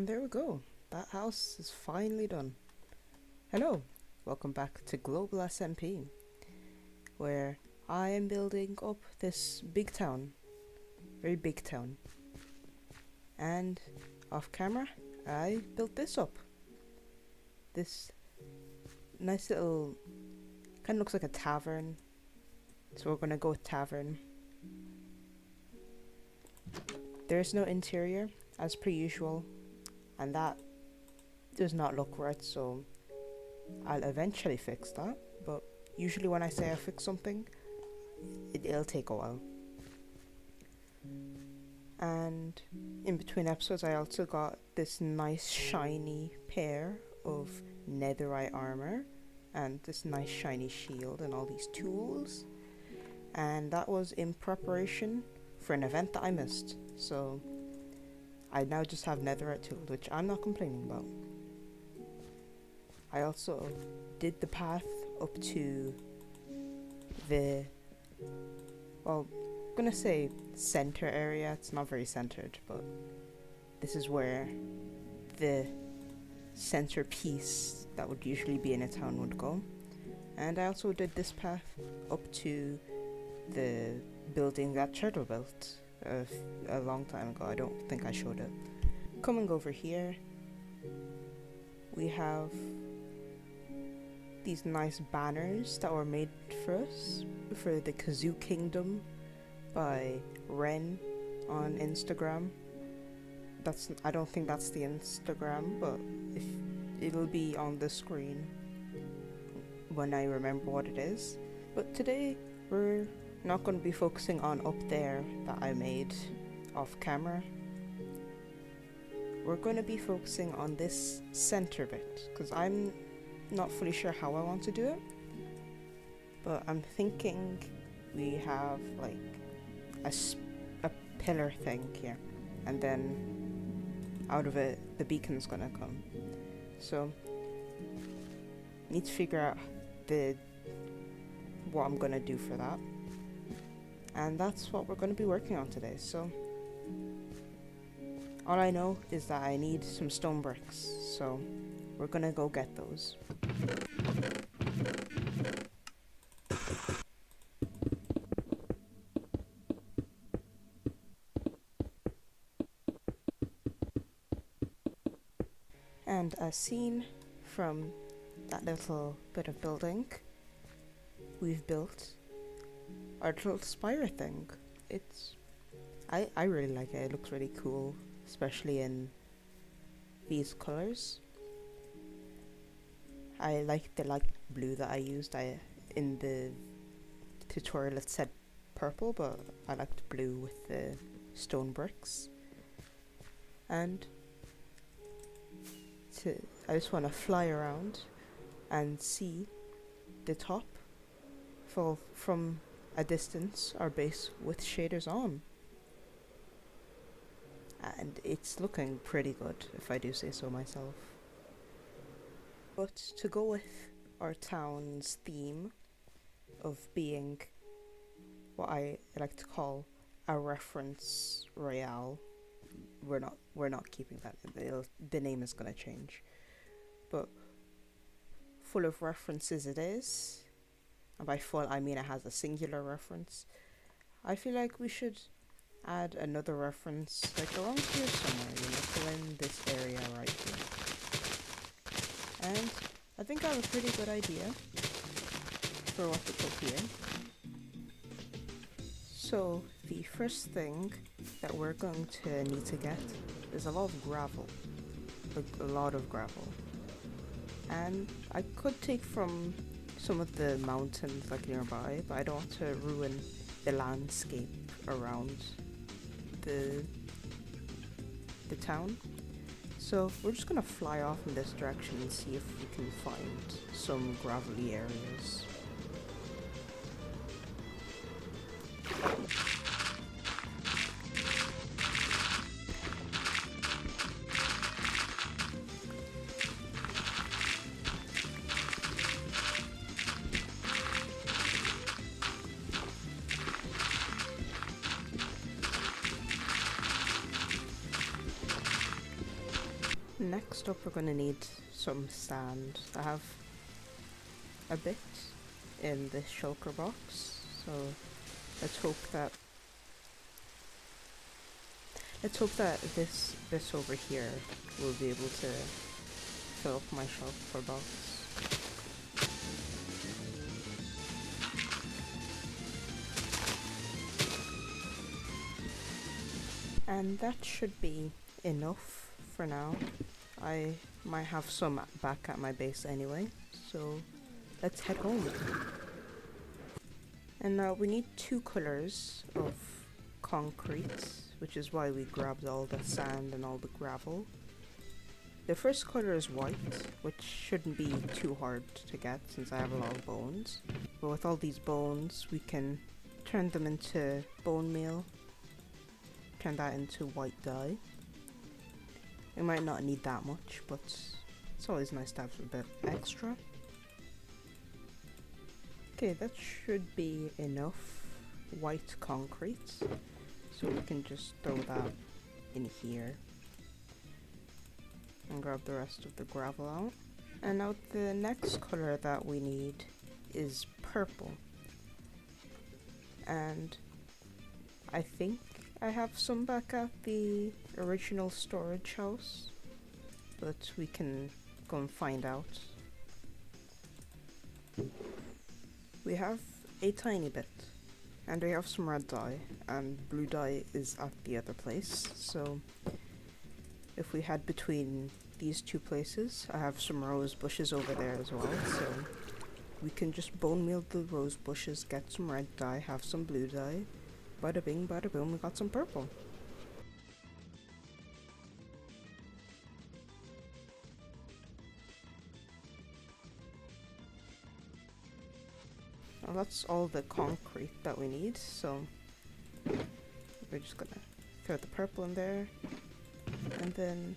And there we go. That house is finally done. Hello, welcome back to Global SMP, where I am building up this big town. Very big town. And off camera, I built this up. This nice little, kind of looks like a tavern. So we're gonna go with tavern. There's no interior, as per usual, and that does not look right, so I'll eventually fix that. But usually when I say I fix something, it'll take a while. And in between episodes I also got this nice shiny pair of netherite armor and this nice shiny shield and all these tools, and that was in preparation for an event that I missed. So I now just have netherite tools, which I'm not complaining about. I also did the path up to the, well, I'm gonna say center area. It's not very centered, but this is where the centerpiece that would usually be in a town would go. And I also did this path up to the building that Turtle built a long time ago. I don't think I showed it. Coming over here, we have these nice banners that were made for us for the Kazoo Kingdom by Ren on Instagram. I don't think that's the Instagram, but if it'll be on the screen when I remember what it is. But today we're not going to be focusing on up there that I made off camera. We're going to be focusing on this center bit, because I'm not fully sure how I want to do it, but I'm thinking we have like a pillar thing here, and then out of it the beacon's gonna come. So need to figure out what I'm gonna do for that, and that's what we're gonna be working on today. So all I know is that I need some stone bricks, so we're gonna go get those. And as seen from that little bit of building, we've built our little spire thing. I really like it. It looks really cool, especially in these colors. I like the light blue that I used. In the tutorial it said purple, but I liked blue with the stone bricks. And I just want to fly around and see the top from a distance, our base with shaders on. And it's looking pretty good, if I do say so myself. But to go with our town's theme of being what I like to call a reference royale, we're not keeping that. The name is gonna change, but full of references it is, and by full I mean it has a singular reference. I feel like we should add another reference like around here somewhere, fill in this area right here. And I think I have a pretty good idea for what to put here. So the first thing that we're going to need to get is a lot of gravel. Like a lot of gravel. And I could take from some of the mountains like nearby, but I don't want to ruin the landscape around the town. So we're just gonna fly off in this direction and see if we can find some gravelly areas. Next up we're going to need some sand. I have a bit in this shulker box, so let's hope that this over here will be able to fill up my shulker box. And that should be enough for now. I might have some back at my base anyway, so let's head home. And now we need 2 colors of concrete, which is why we grabbed all the sand and all the gravel. The first color is white, which shouldn't be too hard to get since I have a lot of bones. But with all these bones, we can turn them into bone meal, turn that into white dye. We might not need that much, but it's always nice to have a bit extra. Okay, that should be enough white concrete, so we can just throw that in here and grab the rest of the gravel out. And now the next color that we need is purple, and I think I have some back at the original storage house, but we can go and find out. We have a tiny bit, and we have some red dye, and blue dye is at the other place, so if we head between these 2 places, I have some rose bushes over there as well, so we can just bone meal the rose bushes, get some red dye, have some blue dye. Bada bing, bada boom, we got some purple. Well, that's all the concrete that we need, so we're just gonna throw the purple in there, and then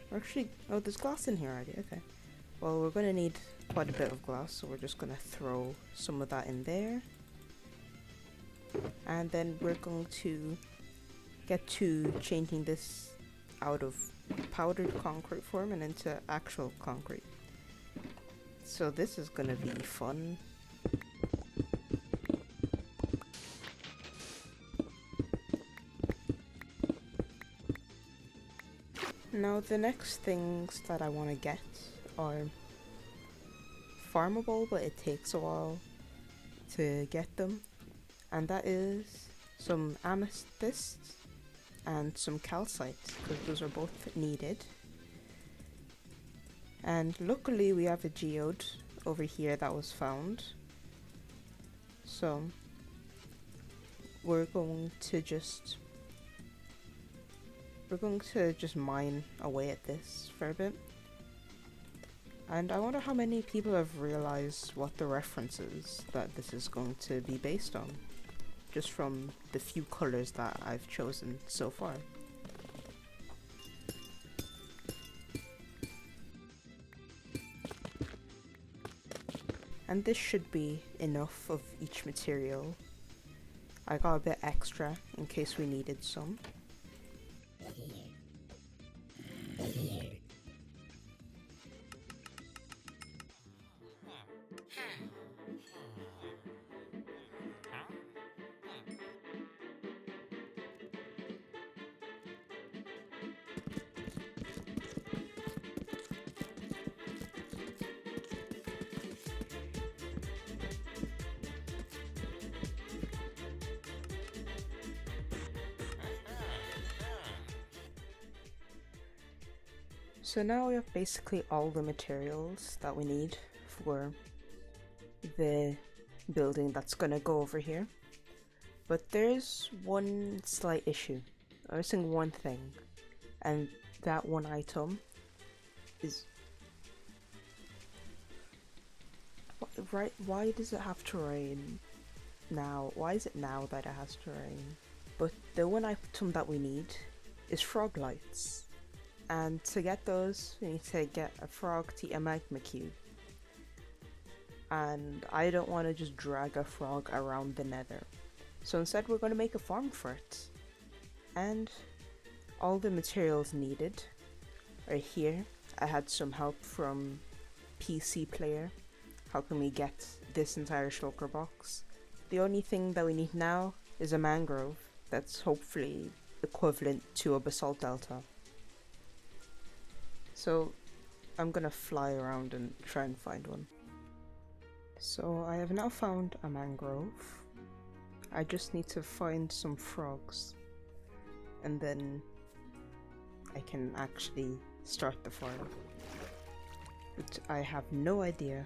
we're actually, oh, there's glass in here already, okay. Well, we're gonna need quite a bit of glass, so we're just gonna throw some of that in there. And then we're going to get to changing this out of powdered concrete form and into actual concrete. So this is gonna be fun. Now the next things that I want to get are farmable, but it takes a while to get them. And that is some amethyst and some calcite, because those are both needed. And luckily we have a geode over here that was found, so we're going to just mine away at this for a bit. And I wonder how many people have realized what the reference is that this is going to be based on, just from the few colors that I've chosen so far. And this should be enough of each material. I got a bit extra in case we needed some. So now we have basically all the materials that we need for the building that's gonna go over here. But there's one slight issue. I'm missing one thing, and that one item is... Right, why does it have to rain now? Why is it now that it has to rain? But the one item that we need is frog lights. And to get those, we need to get a frog to eat a magma cube. And I don't want to just drag a frog around the nether. So instead we're going to make a farm for it. And all the materials needed Right here, I had some help from PC player helping me get this entire shulker box. The only thing that we need now is a mangrove that's hopefully equivalent to a basalt delta. So I'm gonna fly around and try and find one. So I have now found a mangrove. I just need to find some frogs and then I can actually start the farm. But I have no idea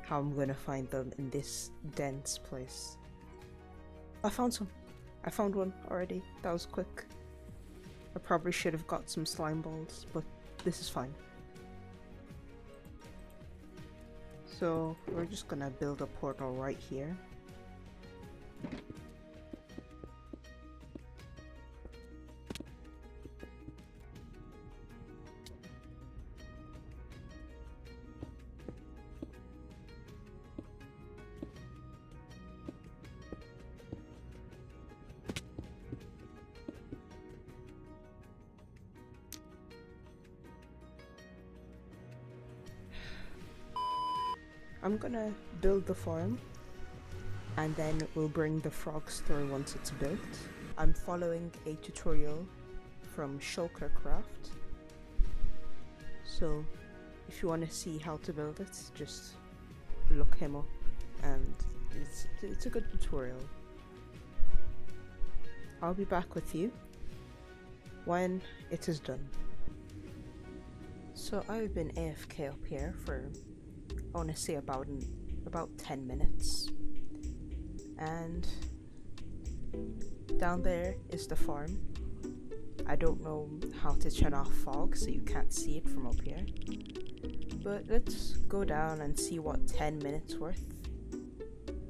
how I'm gonna find them in this dense place. I found some. I found one already. That was quick. I probably should have got some slime balls, but this is fine. So we're just gonna build a portal right here. I'm gonna build the farm and then we'll bring the frogs through once it's built. I'm following a tutorial from Shulker Craft, so if you want to see how to build it, just look him up, and it's a good tutorial. I'll be back with you when it is done. So I've been AFK up here for, I want to say about 10 minutes, and down there is the farm. I don't know how to turn off fog so you can't see it from up here, but let's go down and see what 10 minutes worth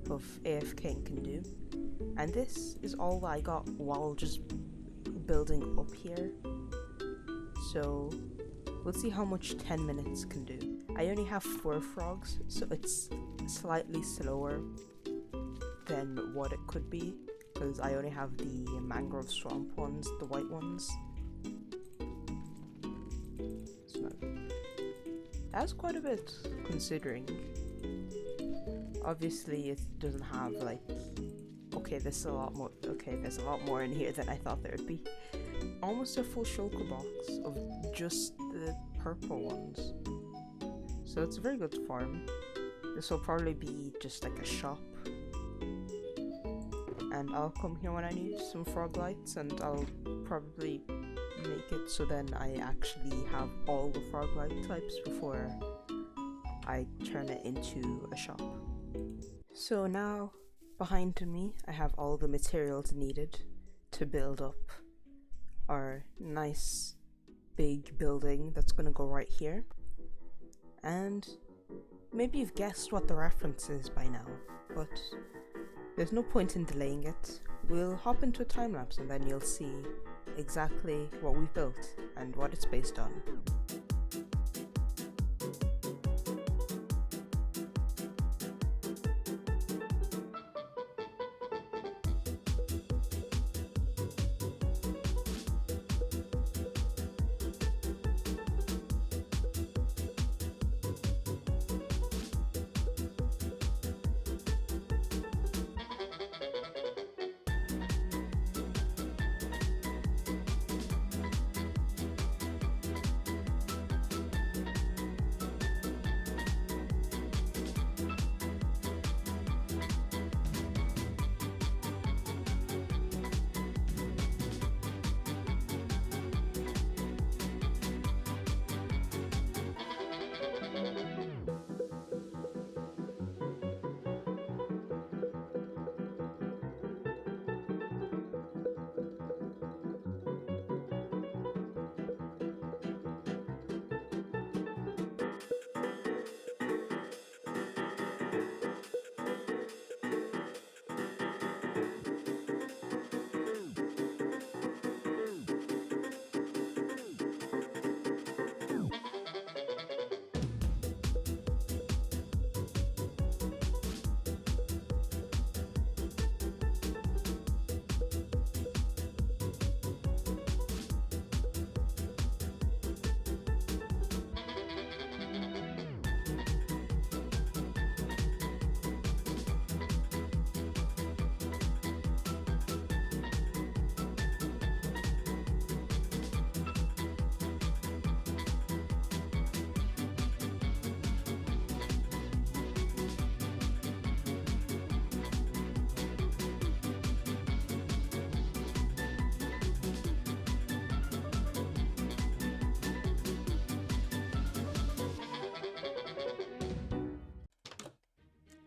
of AFK can do. And this is all I got while just building up here, so we'll see how much 10 minutes can do. I only have 4 frogs, so it's slightly slower than what it could be, because I only have the mangrove swamp ones, the white ones. So that's quite a bit, considering. Obviously it doesn't have like, okay, there's a lot more in here than I thought there would be. Almost a full shulker box of just the purple ones. So it's a very good farm. This will probably be just like a shop. And I'll come here when I need some frog lights, and I'll probably make it so then I actually have all the frog light types before I turn it into a shop. So now, behind me, I have all the materials needed to build up our nice big building that's gonna go right here. And maybe you've guessed what the reference is by now, but there's no point in delaying it. We'll hop into a time lapse and then you'll see exactly what we've built and what it's based on.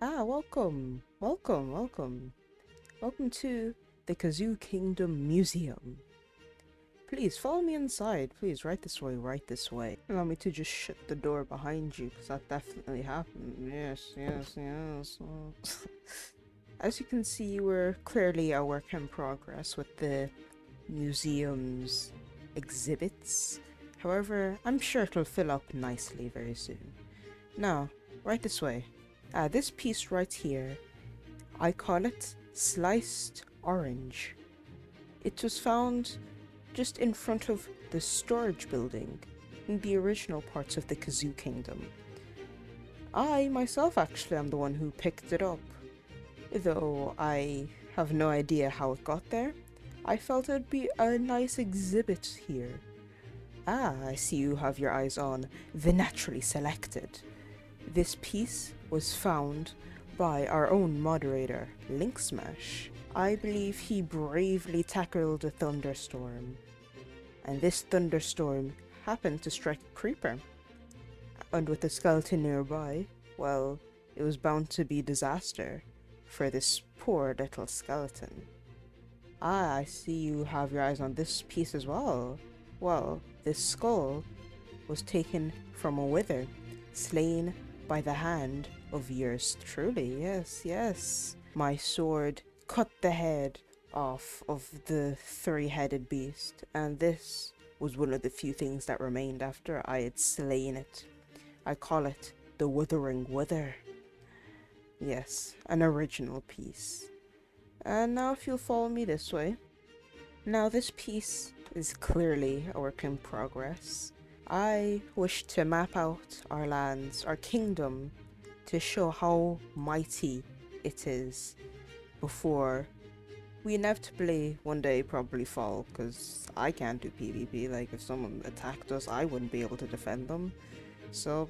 Welcome, welcome, welcome. Welcome to the Kazoo Kingdom Museum. Please follow me inside. Please, right this way, right this way. Allow me to just shut the door behind you, because that definitely happened. Yes, yes, yes. As you can see, we're clearly a work in progress with the museum's exhibits. However, I'm sure it'll fill up nicely very soon. Now, right this way. This piece right here, I call it sliced orange. It was found just in front of the storage building in the original parts of the Kazoo Kingdom. I myself actually am the one who picked it up. Though I have no idea how it got there, I felt it'd be a nice exhibit here. I see you have your eyes on the naturally selected. This piece was found by our own moderator, Link Smash. I believe he bravely tackled a thunderstorm, and this thunderstorm happened to strike a creeper. And with a skeleton nearby, well, it was bound to be disaster for this poor little skeleton. I see you have your eyes on this piece as well. Well, this skull was taken from a wither, slain by the hand of yours truly. Yes, yes. My sword cut the head off of the three-headed beast, and this was one of the few things that remained after I had slain it. I call it the Withering Wither. Yes, an original piece. And now if you'll follow me this way. Now this piece is clearly a work in progress. I wish to map out our lands, our kingdom, to show how mighty it is before we inevitably one day probably fall, because I can't do PvP. Like, if someone attacked us, I wouldn't be able to defend them. So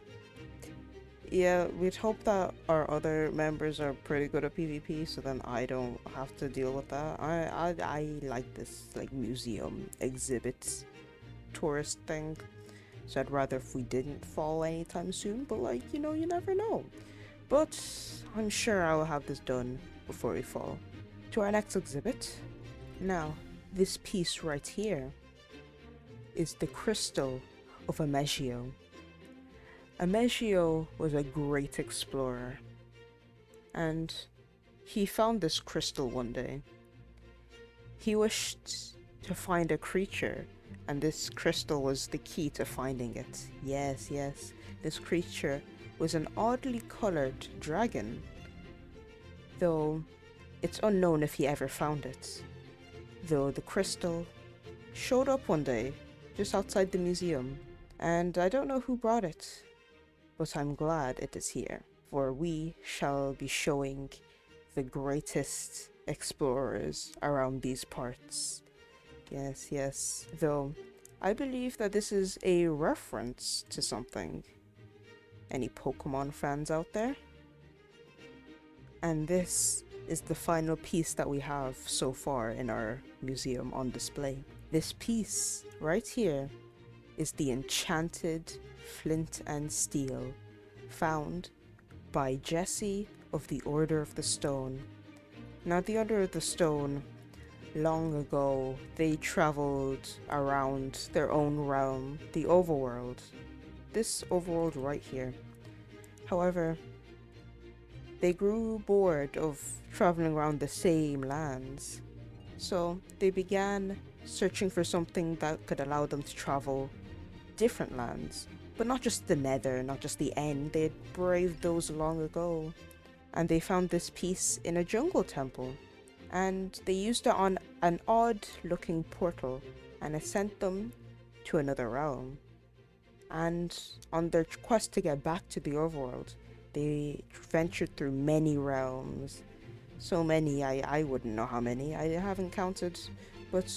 yeah, we'd hope that our other members are pretty good at PvP, so then I don't have to deal with that. I like this like museum exhibit tourist thing, so I'd rather if we didn't fall anytime soon, but like, you know, you never know. But I'm sure I'll have this done before we fall. To our next exhibit. Now, this piece right here is the crystal of Amegio. Amegio was a great explorer, and he found this crystal one day. He wished to find a creature, and this crystal was the key to finding it. Yes, yes, this creature was an oddly colored dragon, though it's unknown if he ever found it. Though the crystal showed up one day, just outside the museum, and I don't know who brought it. But I'm glad it is here, for we shall be showing the greatest explorers around these parts. Yes, yes, though I believe that this is a reference to something. Any Pokemon fans out there? And this is the final piece that we have so far in our museum on display. This piece right here is the enchanted flint and steel found by Jesse of the Order of the Stone. Now, the Order of the Stone, long ago, they traveled around their own realm, the overworld. This overworld right here. However, they grew bored of traveling around the same lands, so they began searching for something that could allow them to travel different lands, but not just the Nether, not just the End. They had braved those long ago, and they found this piece in a jungle temple, and they used it on an odd looking portal, and it sent them to another realm. And on their quest to get back to the overworld, they ventured through many realms. So many, I wouldn't know how many, I haven't counted, but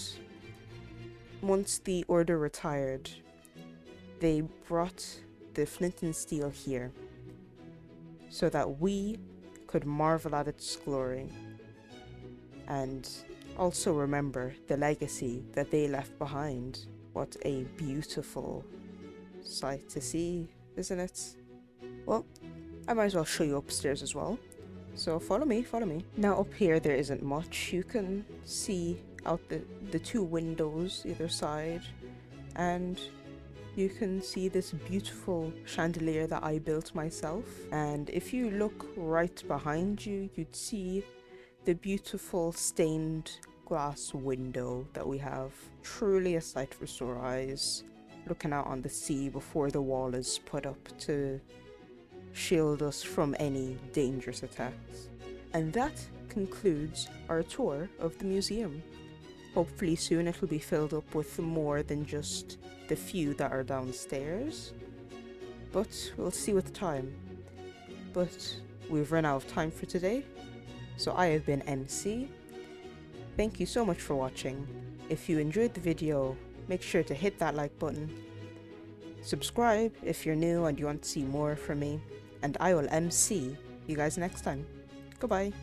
once the Order retired, they brought the flint and steel here so that we could marvel at its glory and also remember the legacy that they left behind. What a beautiful sight to see, isn't it? Well, I might as well show you upstairs as well. So follow me, follow me. Now up here there isn't much. You can see out the two windows either side, and you can see this beautiful chandelier that I built myself. And if you look right behind you, you'd see the beautiful stained glass window that we have. Truly a sight for sore eyes, looking out on the sea before the wall is put up to shield us from any dangerous attacks. And that concludes our tour of the museum. Hopefully soon it'll be filled up with more than just the few that are downstairs, but we'll see with time. But we've run out of time for today, so I have been MC. Thank you so much for watching. If you enjoyed the video, make sure to hit that like button. Subscribe if you're new and you want to see more from me, and I will MC you guys next time. Goodbye.